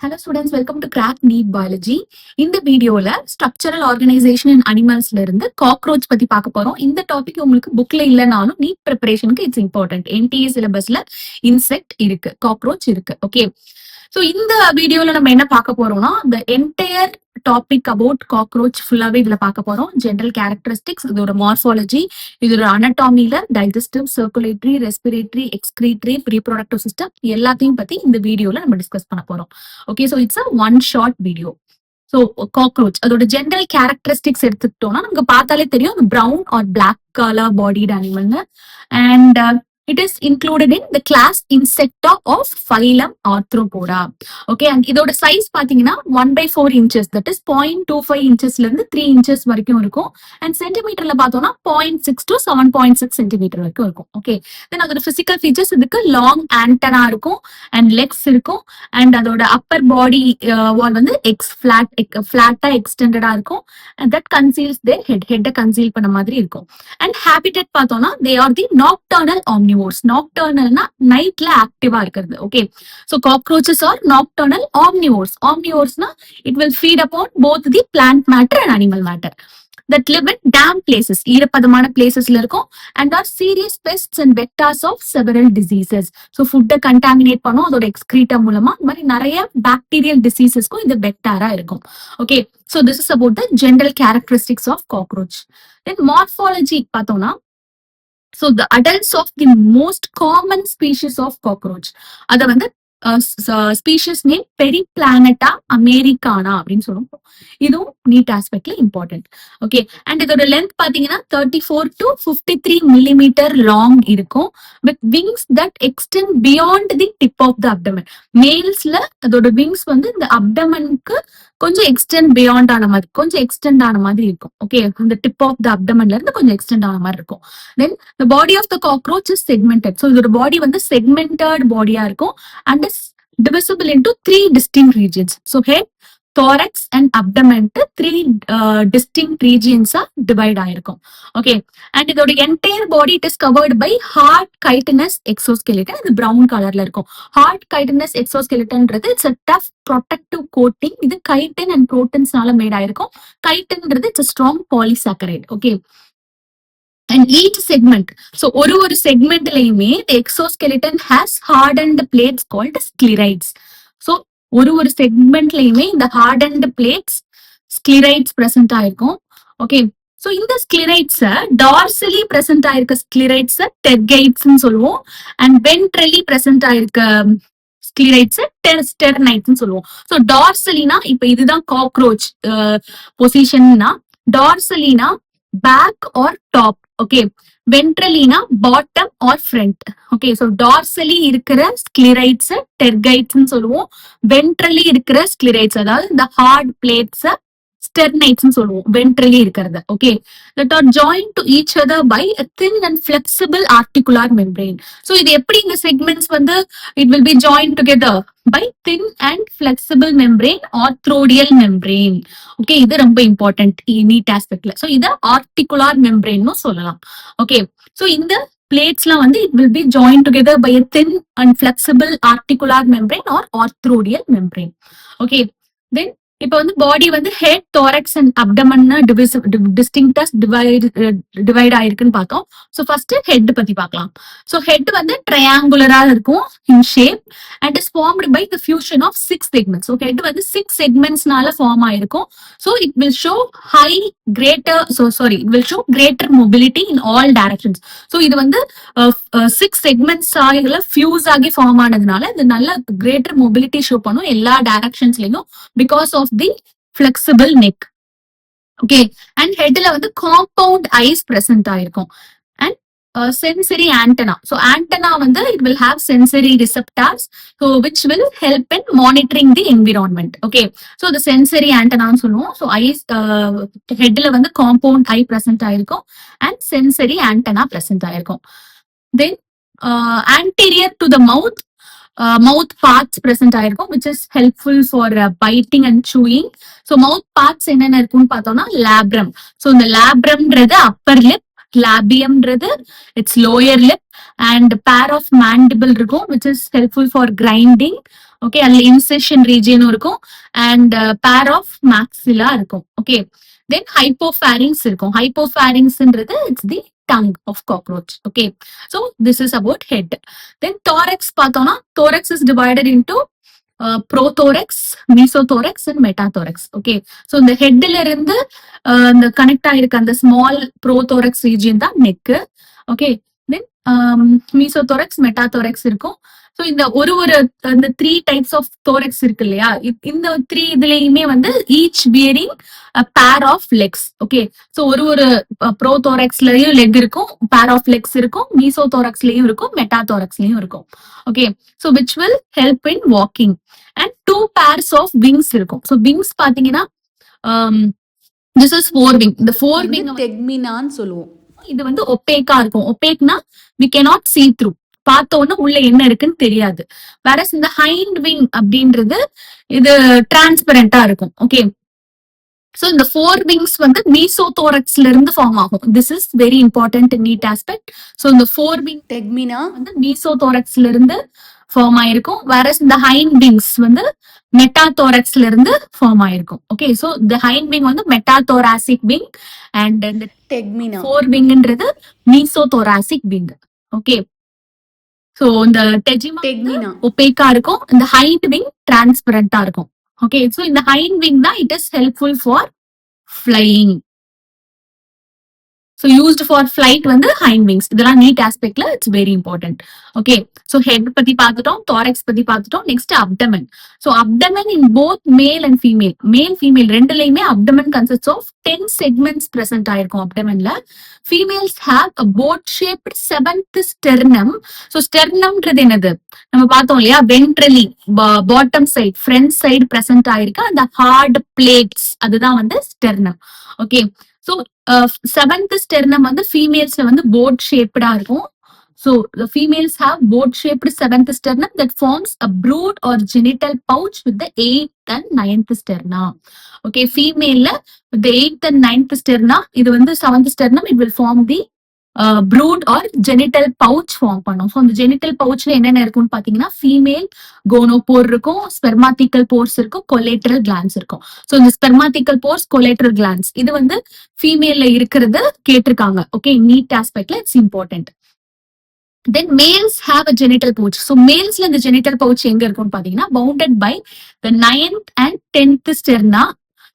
Hello students, welcome to Crack Neat Biology. இந்த வீடியோல structural organisation இன் அனிமல்ஸ்ல இருந்து காக்ரோச் பத்தி பார்க்க போறோம். இந்த டாபிக் உங்களுக்கு புக்ல இல்லனாலும் நீட் ப்ரிப்பரேஷனுக்கு இட்ஸ் இம்பார்ட்டன்ட். என்டிஏ சிலபஸ்ல இன்செக்ட் இருக்கு, காக்ரோச் இருக்கு. ஓகே, சோ இந்த வீடியோல நம்ம என்ன பார்க்க போறோம்னா the entire topic about cockroach ஃபுல்லாவே இதுல பார்க்க போறோம். ஜெனரல் கேரக்டரிஸ்டிக்ஸ், இதோட மார்ஃபாலஜி, இதோட அனட்டாமில, digestive, circulatory, respiratory, excretory, reproductive system எல்லாத்தையும் பத்தி இந்த வீடியோல நம்ம டிஸ்கஸ் பண்ண போறோம். Okay, so it's a one short video. So cockroach அதோட ஜெனரல் கேரக்டரிஸ்டிக்ஸ் எடுத்துக்கிட்டோம்னா நமக்கு பார்த்தாலே தெரியும் brown or black colour bodied அனிமல்னு. And it is included in the class Insecta of phylum Arthropoda. Okay, and இதோட சைஸ் பாத்தீங்கன்னா 1/4 inches, that is 0.25 inchesல இருந்து 3 inches வரைக்கும் இருக்கும். அண்ட் சென்டிமீட்டர்ல பார்த்தோம்னா 0.6 to 7.6 சென்டிமீட்டர் வரைக்கும் இருக்கும். ஓகே, தென் அதோட பிசிக்கல் ஃபீச்சர்ஸ் இதுக்கு லாங் ஆண்டனா இருக்கும் அண்ட் லெக்ஸ் இருக்கும். அண்ட் அதோட அப்பர் பாடி வால் வந்து ஃபிளாட்டா எக்ஸ்டெண்டடா இருக்கும். அண்ட் தட் கன்சீல்ஸ் தேர் ஹெட்டை கன்சீல் பண்ண மாதிரி இருக்கும். அண்ட் ஹேபிடேட் பார்த்தோம்னா they are the nocturnal omnivores. நாக்டர்னல்னா நைட்ல ஆக்டிவா இருக்கிறது. Okay, so cockroaches are nocturnal omnivores. ஆம்னிவோர்ஸ்னா it will feed upon both the plant matter and animal matter that live in damp places, ஈரப்பதமான பிளேசஸ்ல இருக்கும். and are serious pests and vectors of several diseases. so food contaminate பண்ணும் அதோட excreta மூலமா. இந்த மாதிரி நிறைய பாக்டீரியல் டிசீசஸ்க்கும் இது வெக்டாரா இருக்கும். Okay, so this is about the general characteristics of cockroach. then morphology பார்த்தோம்னா, so the adults of the most common species of cockroach, அத வந்து ஸ்பீஷிஸ் நேம் பெரிபிளானட்டா அமெரிக்கானா அப்படின்னு சொல்லுவோம். இதுவும் நீட் ஆஸ்பெக்ட்ல இம்பார்ட்டன்ட். ஓகே, அண்ட் இதோட லென்த் பாத்தீங்கன்னா 34 to 53 மில்லிமீட்டர் லாங் இருக்கும். With wings that extend beyond the tip of the abdomen. மேல்ஸ்ல அதோட விங்ஸ் வந்து இந்த அப்டமனுக்கு கொஞ்சம் எக்ஸ்டெண்ட் பியாண்ட் ஆன மாதிரி, கொஞ்சம் எக்ஸ்டெண்ட் ஆன மாதிரி இருக்கும். ஓகே, இந்த டிப் ஆஃப் த அப்டமன்ல இருந்து கொஞ்சம் எக்ஸ்டெண்ட் ஆன மாதிரி இருக்கும். தென் the body of the cockroach is segmented. so இதோட பாடி வந்து செக்மெண்டட் பாடியா இருக்கும் and is divisible into 3 distinct regions. so head, thorax and abdomen 3 distinct regions are divide ஆயிருக்கும். okay, and இதோட entire body it is covered by hard chitinous exoskeleton. இது brown கலர்ல இருக்கும். hard chitinous exoskeletonன்றது it's a tough protective coating. இது chitin and proteins-னால mat ஆயிருக்கும். chitinன்றது it's a strong polysaccharide. okay, and each segment, so ஒரு செக்மெண்ட்லயுமே the exoskeleton has hardened plates called sclerites. so ஒரு செக்மெண்ட்லயுமே இந்த hardened plates sclerites present ஆயிருக்கும். ஓகே, so இந்த sclerites dorsally present ஆயிருக்க sclerites tergites னு சொல்லுவோம். and ventrally present ஆயிருக்க sclerites sternites னு சொல்லுவோம். so dorsally-னா இப்ப இதுதான் cockroach பொசிஷன்னா, dorsally-னா back or top. ஓகே, வென்ட்ரலினா bottom or front. Okay, so dorsally இருக்கிற ஸ்கிலரைட்ஸ் டெர்கைட்ஸ் சொல்லுவோம். வென்ட்ரலி இருக்கிற ஸ்கிலரைட்ஸ் அதாவது இந்த ஹார்ட் பிளேட்ஸ் ஸ்டெர்னைட்ஸ் சொல்லுவோம். வென்ட்ரலி இருக்கிறது. Okay, that are joined to each other by a thin and flexible articular membrane. so இது எப்படி இந்த செக்மெண்ட்ஸ் வந்து it will be joined together by thin and flexible membrane or arthrodial membrane. Okay, இது ரொம்ப important NEET ஆஸ்பெக்ட்ல. So இத ஆர்டிகுலார் மெம்பரேன்னு சொல்லலாம். Okay, so இந்த பிளேட்ஸ்லாம் வந்து it will be joined together by a thin and flexible articular membrane or arthrodial membrane. Okay, then இப்ப வந்து body வந்து head, thorax and abdomen டிஸ்டிங்டா டிவைட் ஆயிருக்குன்னு பார்த்தோம். சோ ஃபர்ஸ்ட் ஹெட் பத்தி பார்க்கலாம். சோ ஹெட் வந்து ட்ரையாங்குலரா இருக்கும் in shape and is formed by the fusion of 6 segments. So head வந்து 6 செக்மெண்ட்ஸ்னால ஃபார்ம் ஆயிருக்கும். So it will show greater mobility in all directions. So இது வந்து 6 செக்மெண்ட்ஸ் ஆகில ஃபியூஸ் ஆகி ஃபார்ம் ஆனதுனால இது நல்ல கிரேட்டர் மொபிலிட்டி ஷோ பண்ணும் எல்லா டைரக்ஷன்ஸ்லயும் because of the flexible neck. okay, and headல வந்து compound eyes present ஆயிருக்கும். and sensory antenna. so antenna வந்து it will have sensory receptors so which will help in monitoring the environment. okay, so the sensory antenna னு சொல்லுவோம். so eyes headல வந்து compound eye present ஆயிருக்கும் and sensory antenna present ஆயிருக்கும். then anterior to the mouth parts present ஆயிருக்கும் which is helpful for biting and chewing. so mouth parts என்னென்ன இருக்குன்னு பார்த்தோம்னா labrum. so இந்த labrumன்றது upper lip, labiumன்றது its lower lip and pair of mandible இருக்கும் which is helpful for grinding. Okay, அதுல incision ரீஜியனும் இருக்கும் and pair of மேக்ஸிலா இருக்கும். Okay, then hypopharynx இருக்கும். ஹைப்போஃபாரிங்ஸ்ன்றது it's the tongue of cockroach. Okay, so this is about head. Then thorax பார்த்தோம்னா thorax is divided into prothorax, mesothorax and metathorax. Okay, so இந்த ஹெட்ல இருந்து இந்த கனெக்ட் ஆயிருக்க அந்த ஸ்மால் ப்ரோதோரெக்ஸ் ரீஜியன் தான் neck. Okay, then mesothorax, metathorax இருக்கும். So இந்த ஒரு இந்த 3 டைப்ஸ் ஆஃப் தோரெக்ஸ் இருக்கு இல்லையா, இந்த 3 இதுலயுமே வந்து each bearing pair of legs. Okay, so ஒரு ப்ரோதோரெக்ஸ்லயும் லெக் இருக்கும், பேர் ஆஃப் லெக்ஸ் இருக்கும், மீசோதோரெக்ஸ்லயும் இருக்கும், மெட்டாதோரெக்ஸ்லயும் இருக்கும். Okay, so which will help in walking. And 2 pairs of wings இருக்கும். ஸோ விங்ஸ் பாத்தீங்கன்னா திஸ் இஸ் 4 wing. இந்த 4 wing டெக்மினான்னு சொல்லுவோம். இது வந்து ஒப்பேக்கா இருக்கும். ஒப்பேக்னா we cannot see through, பார்த்தோன்னு உள்ள என்ன இருக்குன்னு தெரியாது. வேற இந்த ஹைண்ட் விங் அப்படின்றது இது டிரான்ஸ்பரண்டா இருக்கும். ஓகே, சோ இந்த 4 விங்ஸ் வந்து மீசோதோரக்ஸ்ல இருந்து ஃபார்ம் ஆகும். This is very important NEET aspect. So இந்த 4 விங் டெக்மினா வந்து மீசோதோரக்ஸ்ல இருந்து ஃபார்ம் ஆயிருக்கும். வேற இந்த ஹைண்ட் விங்ஸ் வந்து மெட்டாதோரக்ஸ்ல இருந்து ஃபார்ம் ஆயிருக்கும். ஓகே, சோ இந்த ஹைண்ட் விங் வந்து மெட்டாதோராசிக் விங் அண்ட் இந்த டெக்மினா 4 விங்ன்றது மீசோதோராசிக் விங். ஓகே, சோ இந்த டெக்மினா ஒப்பேக்கா இருக்கும், இந்த ஹைண்ட் விங் டிரான்ஸ்பரண்டா இருக்கும். ஓகே, சோ இந்த ஹைண்ட் விங் தான் it is helpful for flying. So used for flight வந்து hind wings. இதெல்லாம் நீட் ஆஸ்பெக்ட்ல it's very important. Okay, so head பத்தி பார்த்துட்டோம், thorax பத்தி பார்த்துட்டோம். Next abdomen. So abdomen in both male and female, male female ரெண்டுலயுமே abdomen consists of 10 segments present ஆயிருக்கும். அப்டமன்ல females have a boat shaped 7th sternum. So ஸ்டெர்னம்ன்றது என்னது, நம்ம பார்த்தோம் இல்லையா, ventrally bottom side front side present ஆயிருக்கு அந்த ஹார்ட் பிளேட்ஸ், அதுதான் வந்து sternum. Okay, so 7th sternum வந்து ஃபீமேல்ஸ்ல வந்து போட் ஷேப்டா இருக்கும். So the females have boat shaped 7th sternum that forms a brood or genital pouch with the 8th and 9th sternum. Okay, female la the 8th and 9th sternum, இது வந்து 7th sternum, it will form the brood or genital pouch form பண்ணும். So அந்த genital pouchல என்னென்ன இருக்கும்னு பாத்தீங்கன்னா female கோனோபோர் இருக்கும், ஸ்பெர்மாத்திக்கல் force இருக்கும், collateral glands இருக்கும். சோ இந்த ஸ்பெர்மாத்திக்கல் போர்ஸ், கொலேட்ரல் கிளான்ஸ் இது வந்து ஃபீமேல்ல இருக்கிறது கேட்டிருக்காங்க. ஓகே, நீட் ஆஸ்பெக்ட்ல it's important. Then males have a genital pouch. So malesல இந்த genital pouch எங்க இருக்கும்னு பாத்தீங்கன்னா bounded by the 9th and 10th sterna.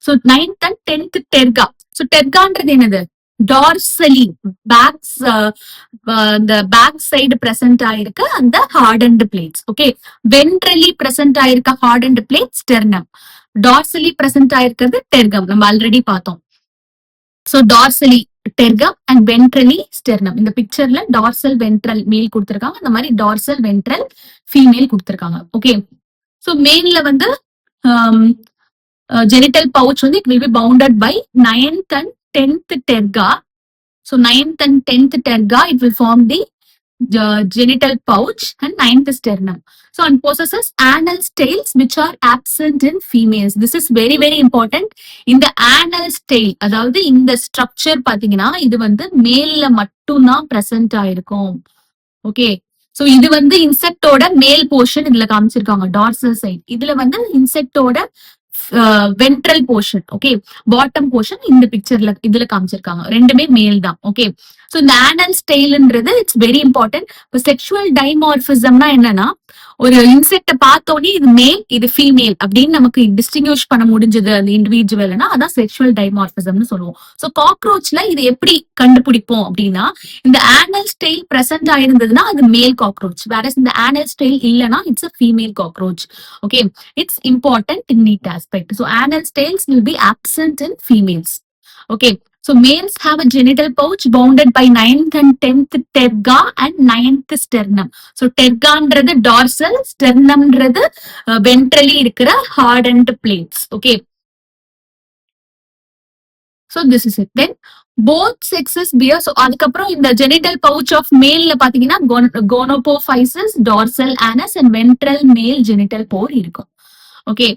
So 9th and 10th terga. So tergaன்றது என்னது, டார்சலி பேக்ஸ், இந்த பேக் சைடு பிரசன்ட் ஆயிருக்க அந்த hardened plates. Okay, ventrally present ஆயிருக்க hardened plate sternum, dorsally present ஆயிருக்கிறது டெர்கம், நம்ம ஆல்ரெடி பார்த்தோம். So dorsally tergum and ventrally sternum. இந்த பிக்சர்ல டார்சல் வென்ட்ரல் மேல் கொடுத்திருக்காங்க, அந்த மாதிரி டார்சல் வென்ட்ரல் ஃபீமேல் கொடுத்திருக்காங்க. ஓகே, சோ மேல்ல வந்து genital pouch வந்து it will be bounded by 9th and 10th terga. So 9th and 10th terga, it will form the genital pouch and 9th sternum. So and possesses anal scales which are absent in females. This is very very important. இந்த anal scale, அதாவது இந்த structure பாத்தீங்கன்னா இது வந்து மேல்ல மட்டும்தான் present ஆயிருக்கும். Okay, so இது வந்து இன்செக்டோட மேல் போர்ஷன் இதுல காமிச்சிருக்காங்க, டார்சல் சைட். இதுல வந்து இன்செக்டோட ventral portion, okay, bottom portion இந்த பிக்சர்ல இதுல காமிச்சிருக்காங்க, ரெண்டுமே மேல் தான். ஓகே, சோ இந்த ஆனல் ஸ்டைல்ன்றது இட்ஸ் வெரி இம்பார்ட்டன்ட். இப்போ செக்ஷுவல் டைமார்பிசம்னா என்னன்னா, ஒரு இன்செக்ட பார்த்தோன்னே இது மேல் இது ஃபீமேல் அப்படின்னு நமக்கு டிஸ்டிங்விஷ் பண்ண முடிஞ்சது அந்த இண்டிவிஜுவல்னா அதான் செக்ஷுவல் டைமார்பிசம்னு சொல்லுவோம். சோ காக்ரோச்ல இது எப்படி கண்டுபிடிப்போம் அப்படின்னா, இந்த ஆனல் ஸ்டைல் பிரசன்ட் ஆயிருந்ததுன்னா அது மேல் காக்ரோச், வேற இந்த ஆனல் ஸ்டைல் இல்லைன்னா it's a female cockroach. Okay, it's important in NEET aspect. So anal styles will be absent in females. Okay, so males have a genital pouch bounded by 9th and 10th terga and 9th sternum. So tergaன்றது dorsal, sternumன்றது ventrally இருக்கிற hardened plates. Okay, so this is it. Then both sexes bear. So அதுக்கப்புறம் இந்த genital pouch of maleல பாத்தீங்கன்னா gonopophysis, dorsal anus and ventral male genital pore இருக்கும். Okay,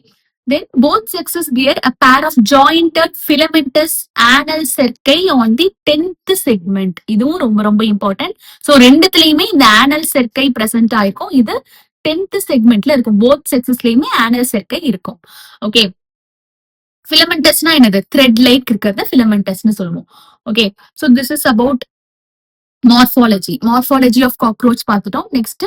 then both sexes bear a pair of jointed filamentous anal cerci on the 10th segment. இதுவும் ரொம்ப ரொம்ப important. So ரெண்டுத்துலயுமே இந்த anal cerci present ஆயிருக்கும். இது 10th செக்மெண்ட்ல இருக்கும். Both செக்ஸஸ்லயுமே ஆனல் செர்க்கை இருக்கும். Okay, ஃபிலமெண்டஸ்னா என்னது? த்ரெட் லைக் இருக்கிறத ஃபிலமெண்டஸ்னு சொல்லுவோம். Okay, so this is about morphology of cockroach பார்த்துட்டோம். நெக்ஸ்ட்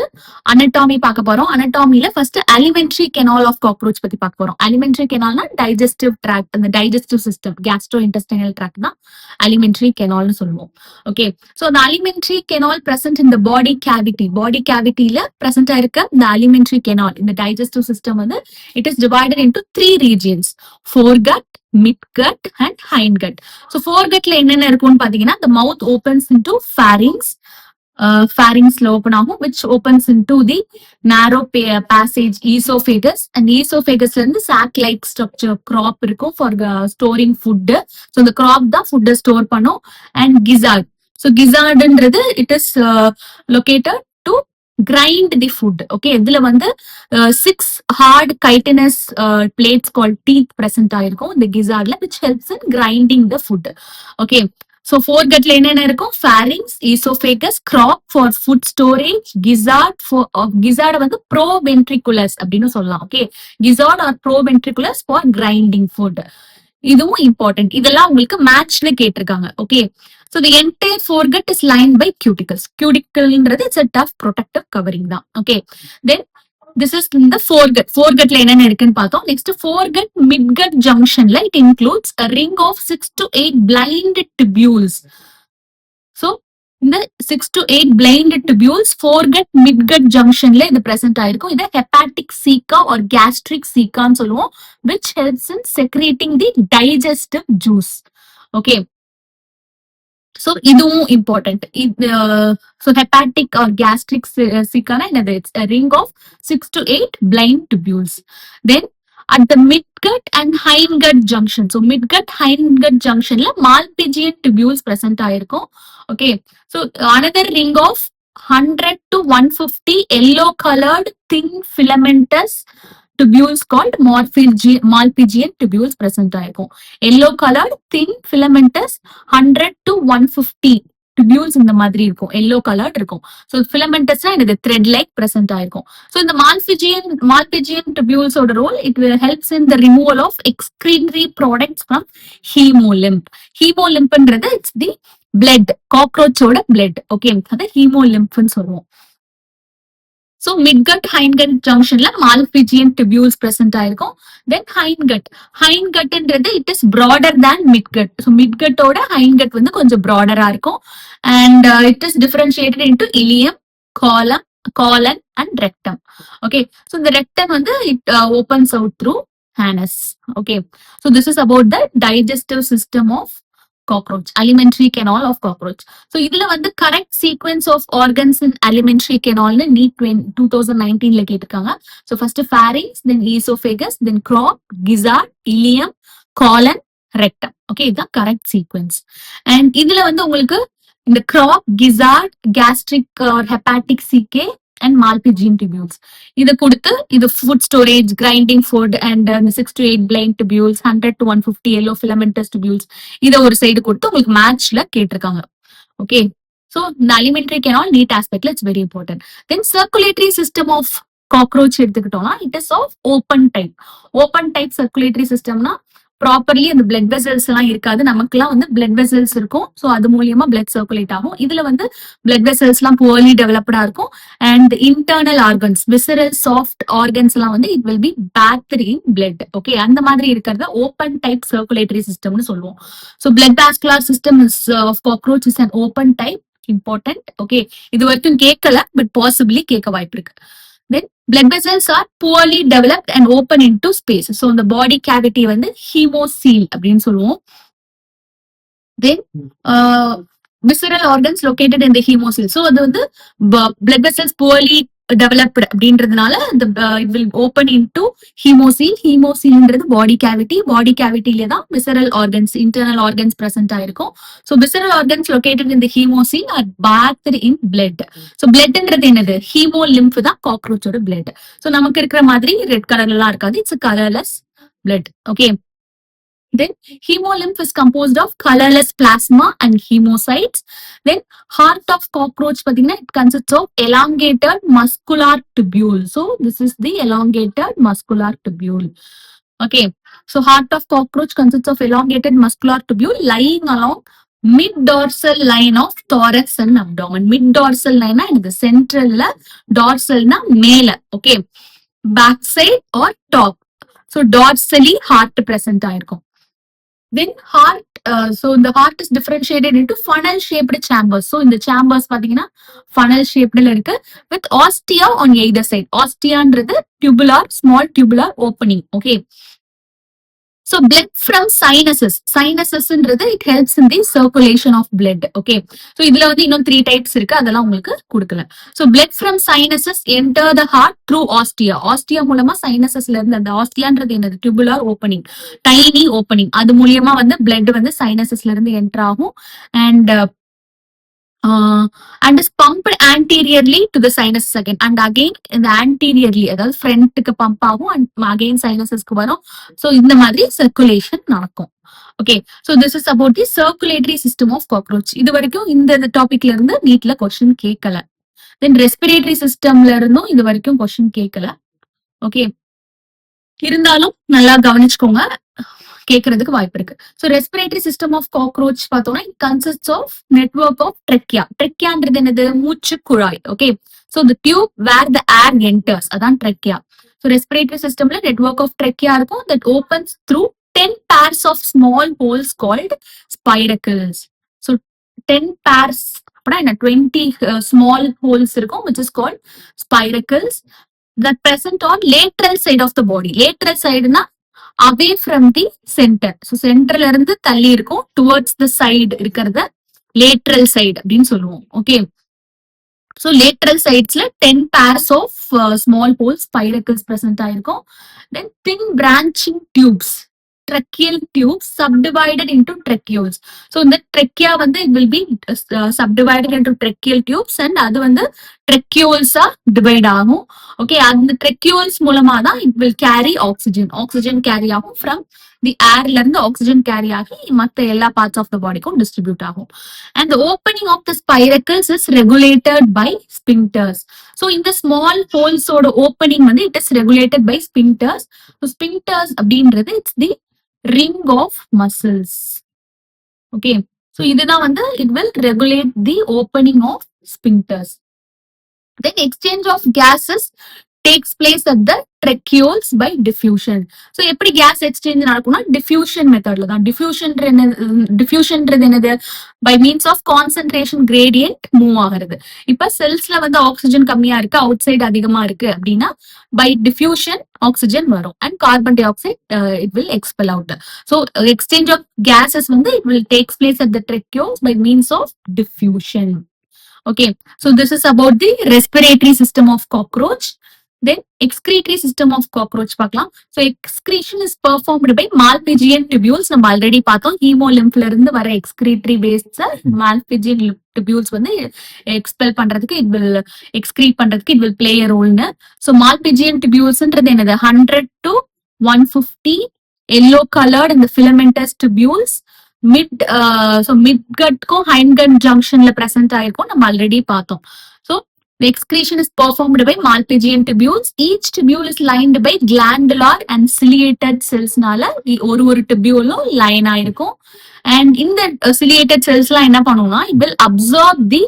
அனட்டாமி பார்க்க போறோம். அனட்டாமில first alimentary canal of cockroach பத்தி பார்க்க போறோம். அலிமெண்ட்ரி கெனால்னா டைஜஸ்டிவ் ட்ராக்ட், அந்த digestive system, gastrointestinal tract தான் அலிமெண்ட்ரி கெனால்னு சொல்லுவோம். ஓகே, சோ அந்த அலிமெண்ட்ரி கெனால் பிரசன்ட் இந்த பாடி கேவிட்டில பிரசன்ட் ஆயிருக்க இந்த அலிமெண்ட்ரி கெனால், இந்த டைஜஸ்டிவ் சிஸ்டம் வந்து it is divided into 3 regions: foregut, midgut and hindgut. So ஃபோர்கட்ல என்னென்ன இருக்கும்னு பாத்தீங்கன்னா, the mouth opens into pharynx, pharynxல ஓபன் ஆகும், which opens into the narrow passage esophagus, and esophagus இருந்து sac like structure crop இருக்கும் for storing food. so the crop தான் food store பண்ணும். and gizzard, so gizzardன்றது it is located to grind the food. okay, இதுல வந்து 6 hard chitinous plates called teeth present ஆயிருக்கும் இந்த gizzardல, which helps in grinding the food. okay, so foregut என்னென்ன இருக்கும்? pharynx, esophagus, crop for food storage, gizzard for gizzard வந்து proventriculus அப்படின்னு சொல்லலாம். okay, gizzard or proventriculus for grinding food. இதுவும் important. இதெல்லாம் உங்களுக்கு மேட்ச்ல கேட்டிருக்காங்க. Okay, so the entire foregut is lined by cuticles. cuticleன்றது it's a tough protective covering தான். okay, then this is in the foregut. foregut என்னென்ன இருக்குன்னு பார்த்தோம். next foregut midgut junctionல it includes a ring of 6 to 8 blind tubules. so இந்த 6 to 8 blind tubules foregut midgut junctionல இது present ஆயிருக்கும். இத hepatic ceca or gastric ceca ன்னு சொல்லுவோம், which helps in secreting the digestive juice. okay, so இதுவும் important. so hepatic or gastric ceca னா என்னது? It's a ring of 6 to 8 blind tubules. then at the midgut and hindgut junction, so midgut hindgut junctionல malpighian tubules present ஆயிருக்கும். okay, so another ring of 100 to 150 yellow colored thin filamentous tubules called malpighian tubules present ஆயிருக்கும். yellow colored thin filamentous 100 to 150 tubules இந்த மாதிரி இருக்கும், yellow coloured இருக்கும். So filamentous இது thread like present ஆயிருக்கும். So இந்த malpighian tubules ஓட role, it will helps in the removal of excretory products from hemolymph. hemolympன்றது it's the blood, cockroach ஓட blood. okay, அத hemolymph ன்னு சொல்லுவோம். so midgut hindgut junctionல malpighian tubules present ஆயிருக்கும். then hindgutன்றது it is broader than midgut. so midgut ஓட hindgut வந்து கொஞ்சம் broader-ஆ இருக்கும். and it is differentiated into ileum, colon and rectum. okay, so the rectum வந்து it opens out through anus. okay, so this is about the digestive system of cockroach, alimentary canal of cockroach. so இதுல வந்து correct sequence of organs in alimentary canal னு NEET 2019ல கேட்டிருக்காங்க. so first pharynx, then esophagus, then crop, gizzard, ileum, colon, rectum. okay, இதுதான் correct sequence. and இதுல வந்து உங்களுக்கு இந்த crop, gizzard, gastric or hepatic cecae and malpighian tubules இத கொடுத்து இது food storage, grinding food and 6 to 8 blind tubules, 100 to 150 yellow filamentous tubules இத ஒரு சைடு கொடுத்து உங்களுக்கு மேட்ச்ல கேட்டிருக்காங்க. ஓகே, so இந்த alimentary canal NEET aspectல it's very important. then circulatory system of cockroach எடுத்துக்கிட்டோம்னா it is of open type circulatory systemனா properly அந்த பிளட் வெசல்ஸ் எல்லாம் இருக்காது. நமக்குலாம் வந்து பிளட் வெசல்ஸ் இருக்கும். ஸோ அது மூலியமா பிளட் சர்க்குலேட் ஆகும். இதுல வந்து பிளட் வெசல்ஸ் எல்லாம் புவர்லி டெவலப்டா இருக்கும். And internal organs, visceral soft organs எல்லாம் வந்து it will be packed in blood. Okay, அந்த மாதிரி இருக்கிறத ஓப்பன் டைப் சர்க்குலேட்டரி சிஸ்டம்னு சொல்லுவோம். So blood vascular system is of cockroach is an open type. Important. Okay, இது வரைக்கும் கேட்கல, பட் பாசிபிளி கேட்க வாய்ப்பு இருக்கு. then blood vessels are poorly developed and open into space. so the body cavity வந்து hemocoel அப்படின்னு சொல்லுவோம். then visceral organs located in the hemocoel. so அது வந்து blood vessels poorly developed அப்படின்றதுனால it will open into hemocoel. hemocoelன்றது body cavityல தான் visceral organs, internal organs present ஆயிருக்கும். so visceral organs located in the hemocoel are bathed in blood. so bloodன்றது என்னது? hemolymph தான் cockroachோட blood. so நமக்கு இருக்கிற மாதிரி ரெட் கலர்ல எல்லாம் இருக்காது. it's a colorless blood. okay, Then hemolymph is composed of colorless plasma and hemocytes. Then heart of cockroach pathina, it consists of elongated muscular tubule. So this is the elongated muscular tubule. Okay, so heart of cockroach consists of elongated muscular tubule lying along mid-dorsal line of thorax and abdomen. Mid-dorsal line in the central, dorsal na male. Okay, back side or top. So dorsally heart present ஆயிருக்கும். Then heart, so the heart is differentiated into funnel shaped chambers. So in the chambers பாத்தீங்கன்னா funnel shaped இருக்கு with ostia on either side. Ostiaன்றது tubular, small tubular opening. Okay. So blood from sinuses. Sinusesன்றது it helps in the circulation of blood. Okay. So இதுல வந்து இன்னும் 3 types இருக்கு. அதெல்லாம் உங்களுக்கு கொடுக்கல. So blood from sinuses enter the heart through ostia. Ostia மூலமா sinusesல இருந்து அந்த ostiaன்றது என்னது tubular opening. Tiny opening. அது மூலமா வந்து blood வந்து sinusesல இருந்து enter ஆகும் and is pumped anteriorly to the sinuses again and again in the anteriorly அதாவது ஃப்ரண்ட்க்கு பம்ப் ஆகும் and again sinuses-க்கு வரும். So இந்த மாதிரி circulation நடக்கும். Okay, so this is about the circulatory system of cockroach. இது வரைக்கும் இந்த டாபிக்ல இருந்து நீட்ல क्वेश्चन கேட்கல. Then respiratory systemல இருந்தும் இது வரைக்கும் क्वेश्चन கேட்கல. Okay, இருந்தாலும் நல்லா கவனிச்சுக்கோங்க, கேட்கறதுக்கு வாய்ப்பு இருக்கு. So respiratory system of cockroach பார்த்தோம்னா it consist of network of trachea. ட்ரெக்கியான்றது என்னது? மூச்சு குழாய். Okay, so the tube where the air enters, அதான் ட்ரெக்கியா. ஸோ ரெஸ்பிரேட்டரி சிஸ்டம்ல நெட்வொர்க் ஆஃப் ட்ரெக்கியா இருக்கும் that opens through 10 pairs of small holes called spiracles. So 10 pairs அப்படின்னா என்ன 20 small holes இருக்கும் which is called spiracles that present on lateral side of the body. Lateral side na away from the center. So centerல இருந்து தள்ளி இருக்கும் towards the side இருக்கிறத lateral side அப்படின்னு சொல்லுவோம். Okay, so lateral sidesல 10 pairs of small holes spiracles present ஆயிருக்கும். Then thin branching tubes, tracheal tubes subdivided into tracheoles. So இந்த trachea வந்து it will be subdivided into tracheal tubes and அது வந்து tracheoles divide ஆகும். Okay, அந்த tracheoles மூலமா தான் it will carry oxygen. Oxygen carry ஆகும் from the airல இருந்து oxygen carry ஆகி மத்த எல்லா parts of the bodyக்கும் distribute ஆகும். And the opening of the spiracles is regulated by sphincters. So இந்த small holes ஓட opening வந்து it is regulated by sphincters. So sphincters அப்படின்றது it's the ring of muscles. Okay, so இதுதான் வந்து it will regulate the opening of sphincters. Then exchange of gases takes place at the tracheoles by diffusion. So எப்படி gas exchange நடக்கும்னா diffusion மெத்தட்ல தான். diffusionன்றது என்னது? by means of concentration gradient move ஆகிறது. இப்ப செல்ஸ்ல வந்து ஆக்சிஜன் கம்மியா இருக்கு, அவுட் சைடு அதிகமா இருக்கு அப்படின்னா by diffusion ஆக்சிஜன் வரும் and carbon dioxide it will expel out. So exchange of gases வந்து it will takes place at the tracheoles by means of diffusion. Okay, so this is about the respiratory system of cockroach. Then excretory system of cockroach பார்க்கலாம். So excretion is performed by Malpighian tubules. நம்ம already பார்த்தோம், ஹீமோலிம்ப்ல இருந்து வர excretory waste Malpighian tubules வந்து expel பண்றதுக்கு it will excrete பண்றதுக்கு it will play a role னு. So Malpighian tubulesன்றது என்னது? 100 to 150 yellow colored in the filamentous tubules mid gut को hind gut junctionல present ஆயிருக்கும், நம்ம ஆல்ரெடி பார்த்தோம். So the excretion is performed by Malpighian tubules. Each tubule is lined by glandular and ciliated cells னால ஒரு tubule line ஆயிருக்கும். And in the ciliated cells லாம் என்ன பண்ணும்னா it will absorb the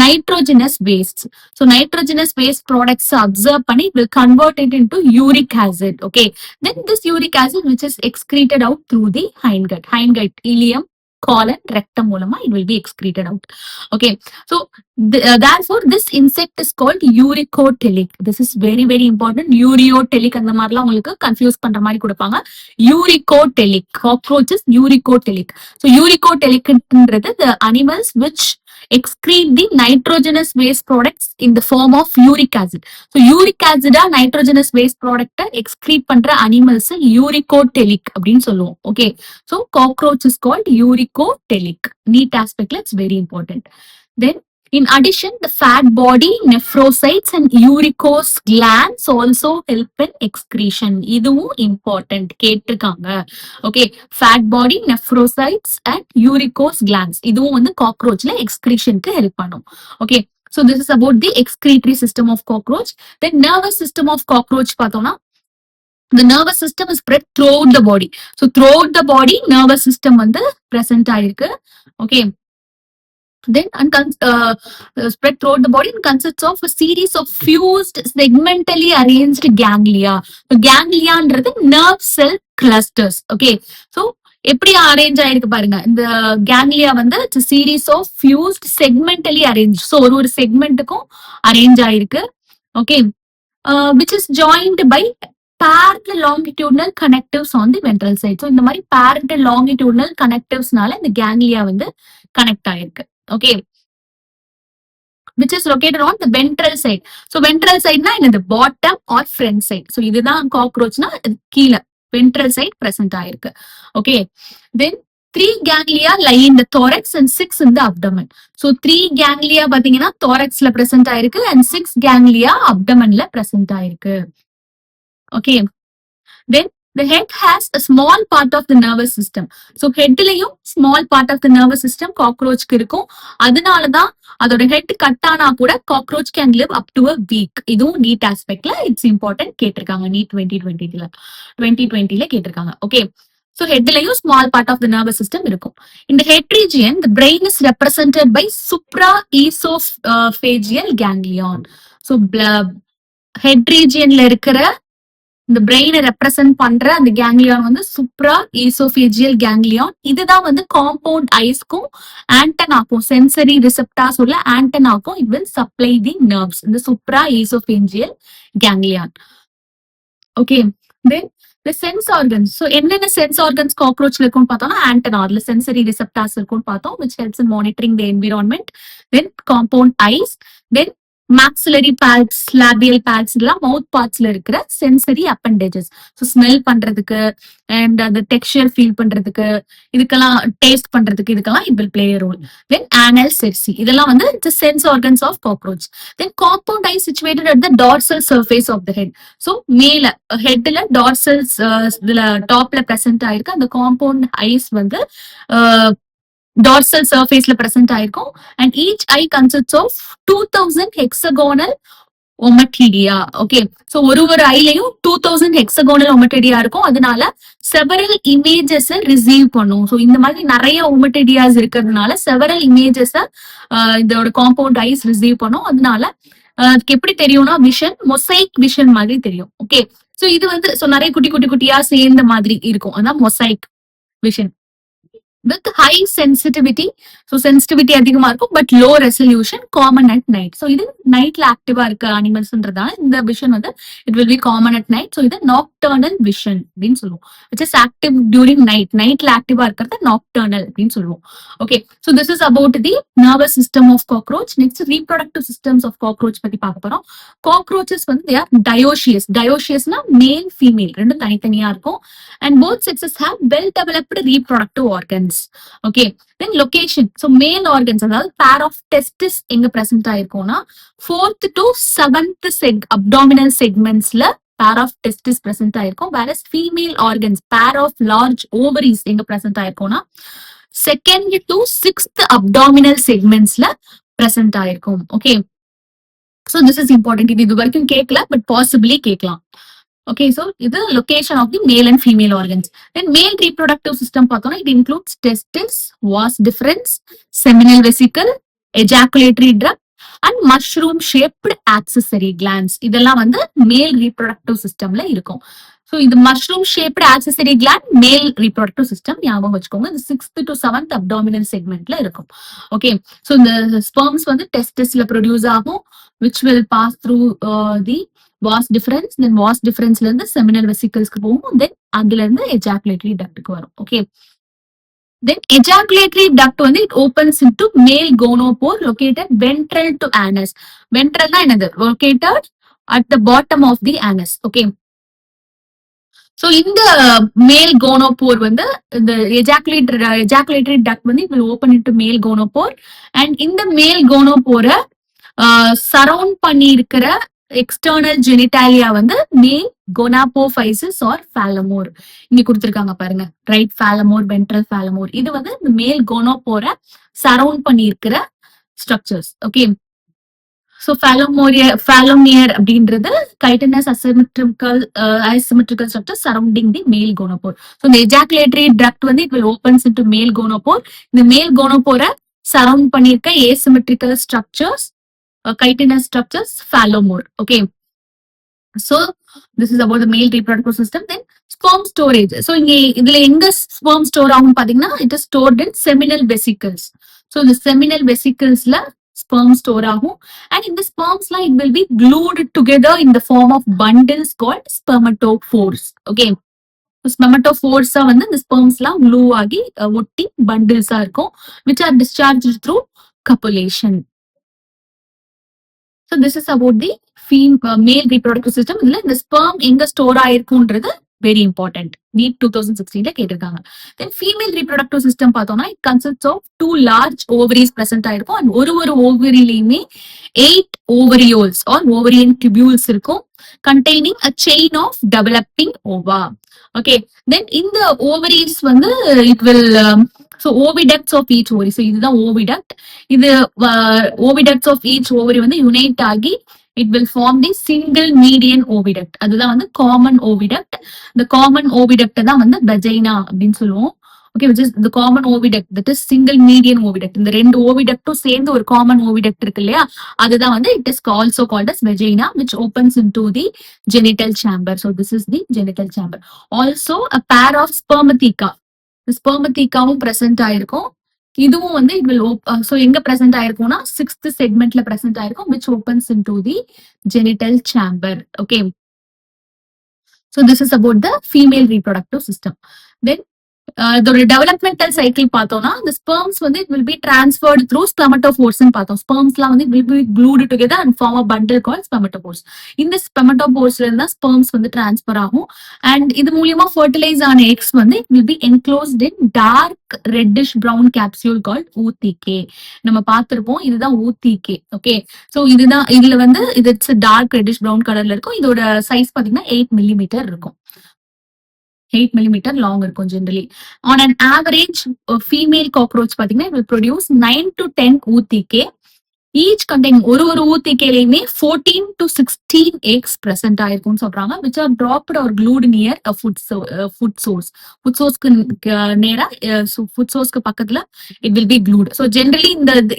nitrogenous wastes. So nitrogenous waste products absorb பண்ணி it will convert it into uric acid. Okay, then this uric acid which is excreted out through the hindgut, ileum, colon, rectum மூலமா it will be excreted out. Okay, so therefore this insect is called uricotelic. This is very very important. Ureotelic அந்த மாதிரிலாம் உங்களுக்கு confuse பண்ற மாதிரி கொடுப்பாங்க. Uricotelic cockroach is uricotelic. So uricotelic-ன்றது the animals which excrete the nitrogenous waste products in the form of uric acid. So uric acid nitrogenous waste product excrete பண்ற animals uricotelic அப்படின்னு சொல்லுவோம். Okay, so cockroach is called uricotelic. Neat aspect, it's very important. Then In addition, the fat body, nephrocytes and uricose glands also help in excretion. இதுவும் important கேட்டிருக்காங்க. Okay, fat body, nephrocytes and uricose glands. இதுவும் வந்து cockroachல excretionக்கு help பண்ணும். Okay, so this is about the excretory system of cockroach. Then nervous system of cockroach பார்த்தோம்னா the nervous system is spread throughout the body. So throughout the body, nervous system வந்து present ஆயிருக்கு. Okay. Then spread throughout the body and consists of a series of fused segmentally arranged ganglia. So gangliaன்றது nerve cell clusters. Okay. So எப்படி arrange ஆயிருக்கு பாருங்க இந்த ganglia வந்து series of fused segmentally arrange. So ஒரு செக்மெண்ட்டுக்கும் arrange ஆயிருக்கு. Okay, which is joined by parallel longitudinal connectives on the ventral side. So இந்த மாதிரி parallel longitudinal connectivesனால இந்த ganglia வந்து கனெக்ட் ஆயிருக்கு. Okay, which is located on the ventral side. So ventral side na in the bottom or front side. So இதுதான் cockroach na கீழ ventral side present ஆயிருக்கு. Okay, then 3 ganglia lie in the thorax and 6 in the abdomen. So 3 ganglia பாத்தீங்கன்னா thoraxல present ஆயிருக்கு and 6 ganglia abdomenல present ஆயிருக்கு. Okay, then the head has a small part of the nervous system. So headலயும் small part of the nervous system cockroachக்கு இருக்கும். அதனாலதான் அதோட head cut ஆனா கூட cockroach can live up to a week. இதுவும் NEET aspectல it's important கேட்டிருக்காங்க. NEET 2020ல கேட்டிருக்காங்க. Okay, so headலயும் small part of the nervous system இருக்கும். In the head region, the brain is represented by supraesophageal ganglion. So head regionல இருக்கிற இந்த பிரெயினை represent பண்ற அந்த ganglion வந்து சூப்ரா ஈசோபேஜியல் கேங்லியான். இதுதான் வந்து காம்பவுண்ட் ஐஸ்க்கும் ஆண்டனாக்கும் சென்சரி ரிசெப்டார்ஸ் உள்ள ஆண்டனாக்கும் it will supply the nerves இந்த supraoesophageal ganglion. Okay, then the sense organs. So என்னென்ன சென்ஸ் ஆர்கன்ஸ் காக்ரோச்ல இருக்கும்னு பார்த்தோம்னா ஆண்டனா, அதுல சென்சரி ரிசெப்டார்ஸ் இருக்கும்னு பார்த்தோம், which helps in monitoring the environment. Then compound eyes, then maxillary pads, labial pads எல்லாம் மவுத் பார்ட்ஸ்ல இருக்கிற சென்சரி அப்பெண்டேஜஸ். ஸோ ஸ்மெல் பண்றதுக்கு அண்ட் அந்த டெக்ஸ்சர் ஃபீல் பண்றதுக்கு, இதுக்கெல்லாம் டேஸ்ட் பண்றதுக்கு, இதுக்கெல்லாம் it will play a role. Then anal cerci, இதெல்லாம் வந்து the sense organs of cockroach. Then compound eye situated at the dorsal surface of the head. So மேல ஹெட்ல tarsals இதுல டாப்ல பிரசன்ட் ஆயிருக்கு. அந்த காம்பவுண்ட் ஐஸ் வந்து dorsal surface la present ஆயிருக்கும். and each eye consists of 2000 hexagonal omatidia. Okay, so ஒரு ஐலயும் 2000 hexagonal omatidia இருக்கும். அதனால several images receive பண்ணும். so இந்த மாதிரி நிறைய omatidias இருக்கிறதுனால several images இதோட compound eyes receive பண்ணும். அதனால அதுக்கு எப்படி தெரியும்னா விஷன் மொசைக் விஷன் மாதிரி தெரியும். ஓகே, சோ இது வந்து நிறைய குட்டி குட்டி குட்டியா சேர்ந்த மாதிரி இருக்கும். அதான் mosaic vision with high sensitivity. So sensitivity அதிகமா இருக்கும் but low resolution, common at night. So இது நைட்ல ஆக்டிவா இருக்க அனிமல்ஸ்ன்றதால இந்த விஷன் வந்து it will be common at night. So இது nocturnal vision அப்படின்னு சொல்லுவோம், which is active during night. நைட்ல ஆக்டிவா இருக்கிறது nocturnal அப்படின்னு சொல்லுவோம். Okay, so this is about the nervous system of cockroach. Next, reproductive systems of cockroach பத்தி பார்க்க போறோம். Cockroaches வந்து they are dioecious. Dioecious-னா male female ரெண்டும் தனித்தனியா இருக்கும் and both sexes have well developed reproductive organs. Okay, then location. So male organs, அதாவது pair of testis எங்க present ஆயிருக்கும்னா 4th to 7th abdominal segmentsல pair of testis present ஆயிருக்கும். whereas female organs, pair of large ovaries எங்க present ஆயிருக்கும்னா 2nd to 6th abdominal segmentsல present ஆயிருக்கும். Okay, so this is important. இது வரைக்கும் கேட்கல but possibly கேட்கலாம். Okay, so இது location of the male and female organs. Then male reproductive system பார்த்தோம்னா it includes testis, vas deferens, seminal vesicle, ejaculatory duct and mushroom shaped accessory glands. இதெல்லாம் வந்து male reproductive systemல இருக்கும். So இது mushroom shaped accessory gland male reproductive system ஞாபகம் வச்சுக்கோங்க. இது 6th to 7th abdominal segmentல இருக்கும். Okay, so இந்த sperms வந்து testisல produce ஆகும், which will pass through the vas deferens. then vas deferensல இருந்து seminal vesiclesக்கு போகும். then அதுல இருந்து ejaculatory ductக்கு வரும். Okay, then ejaculatory duct வந்து it opens into male gonopore located ventral to anus. ventral னா என்னது? located at the bottom of the anus. Okay, so இந்த மேல் கோனோபோர் வந்து இந்த எஜாகுலேட்டரி டக்ட் வந்து it will open into மேல் கோனோபோர். அண்ட் இந்த மேல் கோனோபோரை சரவுண்ட் பண்ணி இருக்கிற எக்ஸ்டர்னல் ஜெனிட்டாலியா வந்து மேல் கோனாபோஃபைசிஸ் ஆர் ஃபேலமோர். இங்க கொடுத்திருக்காங்க பாருங்க, ரைட் ஃபேலமோர், வென்ட்ரல் ஃபேலமோர். இது வந்து இந்த மேல் கோனோபோரை சரவுண்ட் பண்ணி இருக்கிற ஸ்ட்ரக்சர்ஸ். ஓகே, ஸோ ஃபேலோமியர் அப்படின்றது கைட்டனஸ் அசிமெட்ரிக்கல் ஸ்ட்ரக்சர் சரௌண்டிங் தி மேல் கோனோபோர். ஸோ இந்த எஜாகுலேட்டரி டக்ட் வந்து இட் வில் ஓபன்ஸ் இன்டு மேல் கோனோபோர். இந்த மேல் கோனோபோரை சரவுண்ட் பண்ணியிருக்க asymmetrical structures, chitinous structures, phallomore. Okay, so this is about the male reproductive system. Then sperm storage. So இதுல எங்க sperm store ஆகும் பாத்தீங்கன்னா it is stored in seminal vesicles. So the seminal vesiclesல sperm store ஆகும், and in the sperms லாம் it will be glued together in the form of bundles called spermatophores. Okay, ஸ்பெமட்டோஃபோர்ஸா வந்து இந்த sperms எல்லாம் glue ஆகி ஒட்டி பண்டில்ஸா இருக்கும், which are discharged through copulation. So this is about the male reproductive system. இதுல இந்த sperm எங்க ஸ்டோர் ஆயிருக்கும்ன்றது வெரி இம்பார்ட்டன்ட். நீட் 2016ல கேட்டிருக்காங்க. Then female reproductive system பார்த்தோம்னா it consists of 2 large ovaries present ஆயிருக்கும், and ஒரு ஓவரிலையுமே 8 ovarioles or ovarian tubules இருக்கும், containing a chain of developing ova. Okay, then in the ovaries வந்து it will so oviducts of each ovary. So இதுதான் oviduct. இது oviducts of each ovary வந்து unite ஆகி it will form the single median oviduct. அதுதான் வந்து common oviduct. The common oviduct தான் வந்து vagina அப்படின்னு சொல்லுவோம். Okay, which is the common oviduct, that is single median oviduct. இந்த ரெண்டு oviductம் சேர்ந்து ஒரு common oviduct இருக்கு இல்லையா, அதுதான் வந்து it is also called as vagina, which opens into the genital chamber. So this is the genital chamber. Also a pair of spermatheca. ஸ்பெர்மதீக்காவும் present ஆயிருக்கும். இதுவும் வந்து இட் வில் சோ எங்க பிரசன்ட் ஆயிருக்கும்னா 6th செக்மெண்ட்ல பிரசன்ட் ஆயிருக்கும், which opens into the genital chamber. Okay, so this is about the female reproductive system. Then இதோட developmental cycle பார்த்தோம்னா the sperms வந்து it will be transferred through spermatophores ன்னு பார்த்தோம். spermsலாம் வந்து will be glued together and form a bundle called spermatophores. இந்த spermatophores-ல இருந்தா sperms வந்து transfer ஆகும், and இது மூலமா fertilize ஆன eggs வந்து it will be enclosed in dark reddish brown capsule called oothike. நம்ம பார்த்திருப்போம், இதுதான் oothike. ஓகே, சோ இதுதான், இதுல வந்து இது டார்க் ரெட்டிஷ் பிரவுன் கலர்ல இருக்கும். இதோட சைஸ் பாத்தீங்கன்னா 8 மில்லிமீட்டர் இருக்கும். 8 millimeter long இருக்கும் generally. On an average, female cockroach பாத்தீங்கன்னா it will produce 9 to 10 oothike. Each containing ஒரு ஊத்திக்கையிலுமே 14 to 16 eggs present ஆயிருக்கும்னு சொல்றாங்க, which are dropped or glued near a food source. Food source-க்கு நேரா food source-க்கு பக்கத்துல it will be glued. So generally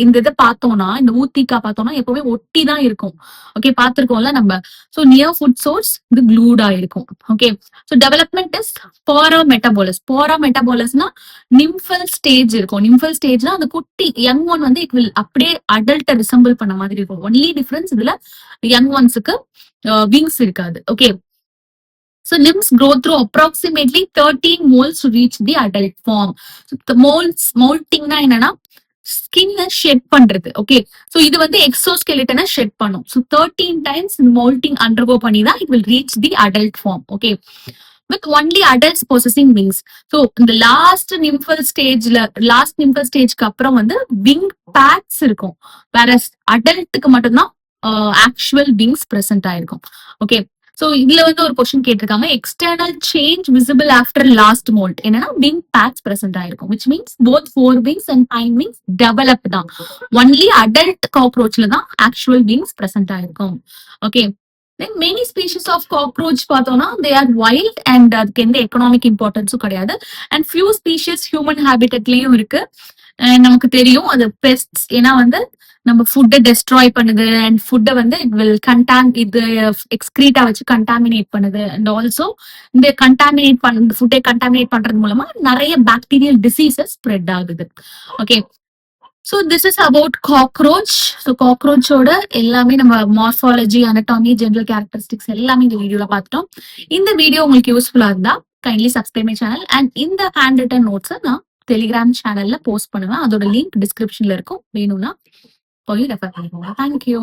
இந்த இதை பார்த்தோம்னா, இந்த ஊத்திக்கா பார்த்தோம்னா எப்பவுமே ஒட்டி தான் இருக்கும். ஓகே, பார்த்திருக்கோம்ல நம்ம. So near food source இது glued ஆயிருக்கும். ஓகே, so development is porometabolous. Porometabolous-னா நிம்ஃபல் ஸ்டேஜ் இருக்கும். நிம்ஃபல் ஸ்டேஜ்னா அந்த குட்டி யங் ஒன் வந்து it will அப்படியே அடல்ட் ரிசம்பிள் பண்ண மாதிரி இருக்கும். ஒன்லி டிஃபரன்ஸ் இதுல யங் ஒன்ஸுக்கு விங்ஸ் இருக்காது. Okay, so limbs grow through approximately 13 moles to reach the adult form. So the molting na என்னன்னா ஸ்கின்ன ஷெட் பண்றது. ஓகே, சோ இது வந்து எக்ஸோஸ்கெலிட்டனை ஷெட் பண்ணும். So 13 times molting undergo பண்ணி தான் it will reach the adult form. Okay, with only adults possessing wings. So இந்த last nymphal ஸ்டேஜ்க்கு அப்புறம் வந்து விங் பேக்ஸ் இருக்கும், வேற அடல்ட்டுக்கு மட்டும்தான் ஆக்சுவல் விங்ஸ் பிரசன்ட் ஆயிருக்கும். ஓகே, சோ இதுல வந்து ஒரு கொஸ்டின் கேட்டிருக்காங்க, external change visible after last moult. என்னன்னா விங் பேக்ஸ் பிரசன்ட் ஆயிருக்கும், which means both fore wings and hind wings develop தான். ஒன்லி அடல்ட் காக்ரோச்ல தான் ஆக்சுவல் விங்ஸ் பிரசன்ட் ஆயிருக்கும். Okay, then many species of cockroach பார்த்தோம்னா they are wild and அதுக்கு எந்த economic இம்பார்ட்டன்ஸும் கிடையாது, and few species human habitatலயும் இருக்கு. நமக்கு தெரியும் அது பெஸ்ட்ஸ், ஏன்னா வந்து நம்ம ஃபுட்டை டெஸ்ட்ராய் பண்ணுது, அண்ட் ஃபுட்டை வந்து இட் வில் இது எக்ஸ்கிரீட்டா வச்சு கண்டாமினேட் பண்ணுது, அண்ட் ஆல்சோ இந்த ஃபுட்டை கண்டாமினேட் பண்றது மூலமா நிறைய பாக்டீரியல் டிசீசஸ் ஸ்ப்ரெட் ஆகுது. Okay, so this is about cockroach. So cockroach-ஓட எல்லாமே நம்ம மார்ஃபாலஜி, அனடாமி, ஜெனரல் கேரக்டரிஸ்டிக்ஸ் எல்லாமே இந்த வீடியோல பார்த்துட்டோம். இந்த வீடியோ உங்களுக்கு யூஸ்ஃபுல்லா இருந்தா kindly subscribe my channel, and இந்த ஹேண்ட் ரிட்டன் நோட்ஸை நான் டெலிகிராம் சேனல்ல போஸ்ட் பண்ணுவேன். அதோட லிங்க் டிஸ்கிரிப்ஷன்ல இருக்கும், வேணும்னா போய் ரெஃபர் பண்ணிக்கோங்க. தேங்க்யூ.